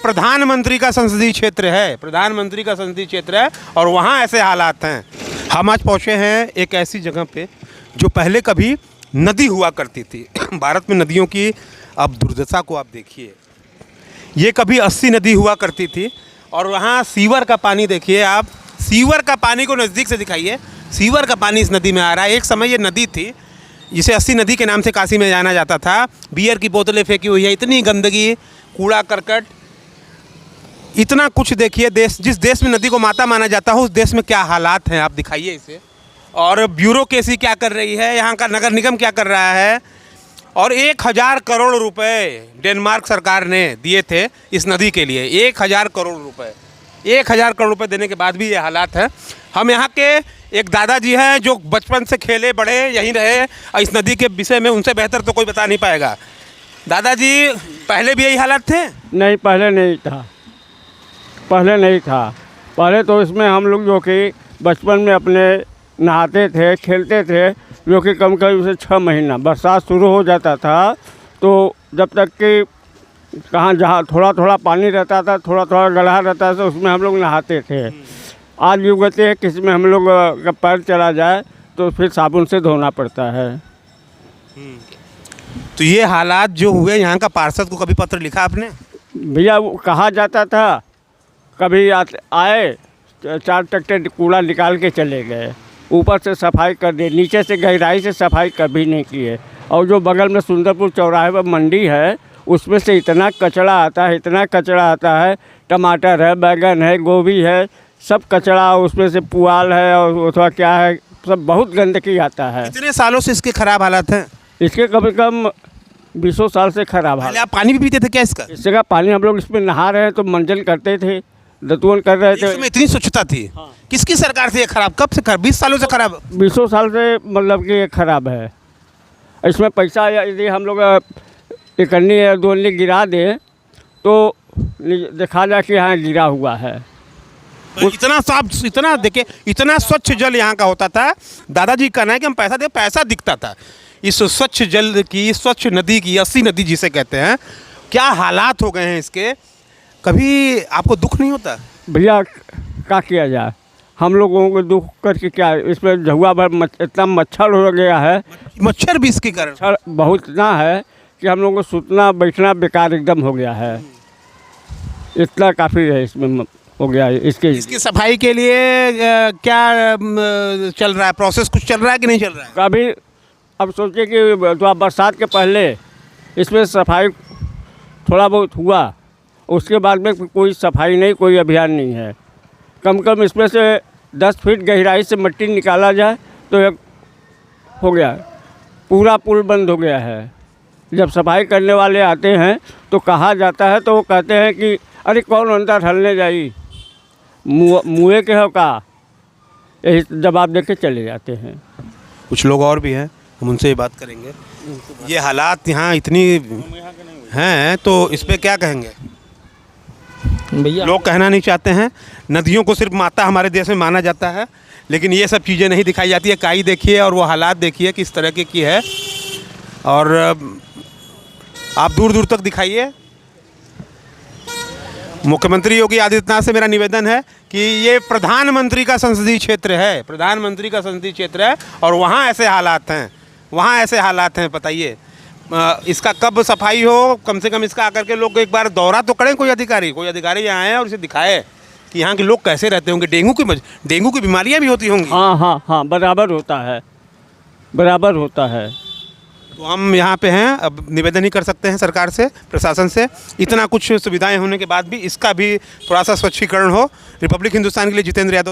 प्रधानमंत्री का संसदीय क्षेत्र है, प्रधानमंत्री का संसदीय क्षेत्र है और वहाँ ऐसे हालात हैं। हम आज पहुँचे हैं एक ऐसी जगह पे जो पहले कभी नदी हुआ करती थी। भारत में नदियों की अब दुर्दशा को आप देखिए। ये कभी 80 नदी हुआ करती थी और वहाँ सीवर का पानी देखिए आप, सीवर का पानी को नज़दीक से दिखाइए। सीवर का पानी इस नदी में आ रहा है। एक समय ये नदी थी जिसे 80 नदी के नाम से काशी में जाना जाता था। बियर की बोतलें फेंकी हुई है, इतनी गंदगी, कूड़ा करकट, इतना कुछ देखिए। जिस देश में नदी को माता माना जाता हो उस देश में क्या हालात हैं आप दिखाइए इसे। और ब्यूरोक्रेसी क्या कर रही है, यहाँ का नगर निगम क्या कर रहा है। और 1000 करोड़ रुपए डेनमार्क सरकार ने दिए थे इस नदी के लिए, 1000 करोड़ रुपए। 1000 करोड़ रुपए देने के बाद भी ये हालात है। हम यहाँ के एक दादाजी हैं जो बचपन से खेले बड़े यहीं रहे और इस नदी के विषय में उनसे बेहतर तो कोई बता नहीं पाएगा। दादाजी, पहले भी यही हालात थे? नहीं, पहले नहीं था, पहले नहीं था। पहले तो इसमें हम लोग जो कि बचपन में अपने नहाते थे, खेलते थे, जो कि कम कम से 6 महीना बरसात शुरू हो जाता था तो जब तक कि कहाँ जहाँ थोड़ा थोड़ा पानी रहता था, थोड़ा थोड़ा गड्ढा रहता था, उसमें हम लोग नहाते थे। आज भी कहते हैं कि इसमें हम लोग का पैर चला जाए तो फिर साबुन से धोना पड़ता है। तो ये हालात जो हुए, यहाँ का पार्षद को कभी पत्र लिखा आपने? भैया वो कहा जाता था, कभी आए 4 ट्रैक्टर कूड़ा निकाल के चले गए, ऊपर से सफाई कर दी, नीचे से गहराई से सफाई कभी नहीं किए। और जो बगल में सुंदरपुर चौराहे पर मंडी है उसमें से इतना कचरा आता है, इतना कचरा आता है। टमाटर है, बैगन है, गोभी है, सब कचरा, उसमें से पुआल है और अथवा क्या है, सब बहुत गंदगी आता है। कितने सालों से इसके खराब हालात हैं? इसके कम से कम 20 साल से खराब हाल। आप पानी भी पीते थे क्या इसका? इस जगह पानी हम लोग इसमें नहा रहे हैं तो मंजन करते थे, दतुअन कर रहे थे। इसमें इतनी स्वच्छता थी। हाँ। किसकी सरकार से ये खराब, कब से खराब? 20 सालों से खराब? 20 साल से मतलब कि ये खराब है। इसमें पैसा यदि हम लोग इकन्नी या 2 गिरा दें तो देखा जाए कि यहाँ गिरा हुआ है। इतना साफ, इतना देखिए, इतना स्वच्छ जल यहाँ का होता था। दादाजी कहना है कि हम पैसा दे, पैसा दिखता था। इस स्वच्छ जल की, स्वच्छ नदी की, 80 नदी जिसे कहते हैं, क्या हालात हो गए हैं इसके। कभी आपको दुख नहीं होता? भैया क्या किया जाए, हम लोगों को दुख करके क्या, इसमें झुआ भर इतना मच्छर हो गया है। मच्छर भी इसके कारण? मच्छर बहुत इतना है कि हम लोगों को सुतना बैठना बेकार एकदम हो गया है। इतना काफ़ी है इसमें हो गया है। इसकी सफाई के लिए क्या चल रहा है, प्रोसेस कुछ चल रहा है कि नहीं चल रहा है? कभी अब सोचिए कि तो बरसात के पहले इसमें सफाई थोड़ा बहुत हुआ, उसके बाद में कोई सफाई नहीं, कोई अभियान नहीं है। कम कम इसमें से 10 फीट गहराई से मिट्टी निकाला जाए तो एक हो गया, पूरा पुल बंद हो गया है। जब सफाई करने वाले आते हैं तो कहा जाता है तो वो कहते हैं कि अरे कौन अंदर ढलने जाई, मुँह के हो का, यही जवाब दे के चले जाते हैं। कुछ लोग और भी हैं, हम उनसे ही बात करेंगे। ये हालात यहाँ इतनी हैं तो इस पर क्या कहेंगे भैया? लोग कहना नहीं चाहते हैं। नदियों को सिर्फ माता हमारे देश में माना जाता है, लेकिन ये सब चीज़ें नहीं दिखाई जाती है। काई देखिए और वो हालात देखिए किस तरह की है। और आप दूर दूर तक दिखाइए। मुख्यमंत्री योगी आदित्यनाथ से मेरा निवेदन है कि ये प्रधानमंत्री का संसदीय क्षेत्र है, प्रधानमंत्री का संसदीय क्षेत्र है और वहाँ ऐसे हालात हैं, वहाँ ऐसे हालात हैं। बताइए इसका कब सफाई हो, कम से कम इसका आकर के लोग एक बार दौरा तो करें। कोई अधिकारी यहाँ आए और इसे दिखाए कि यहाँ के लोग कैसे रहते होंगे। डेंगू की बीमारियाँ भी होती होंगी। हाँ, बराबर होता है, बराबर होता है। तो हम यहाँ पे हैं, अब निवेदन ही कर सकते हैं सरकार से, प्रशासन से, इतना कुछ सुविधाएं होने के बाद भी इसका भी थोड़ा सा स्वच्छीकरण हो। रिपब्लिक हिंदुस्तान के लिए जितेंद्र यादव।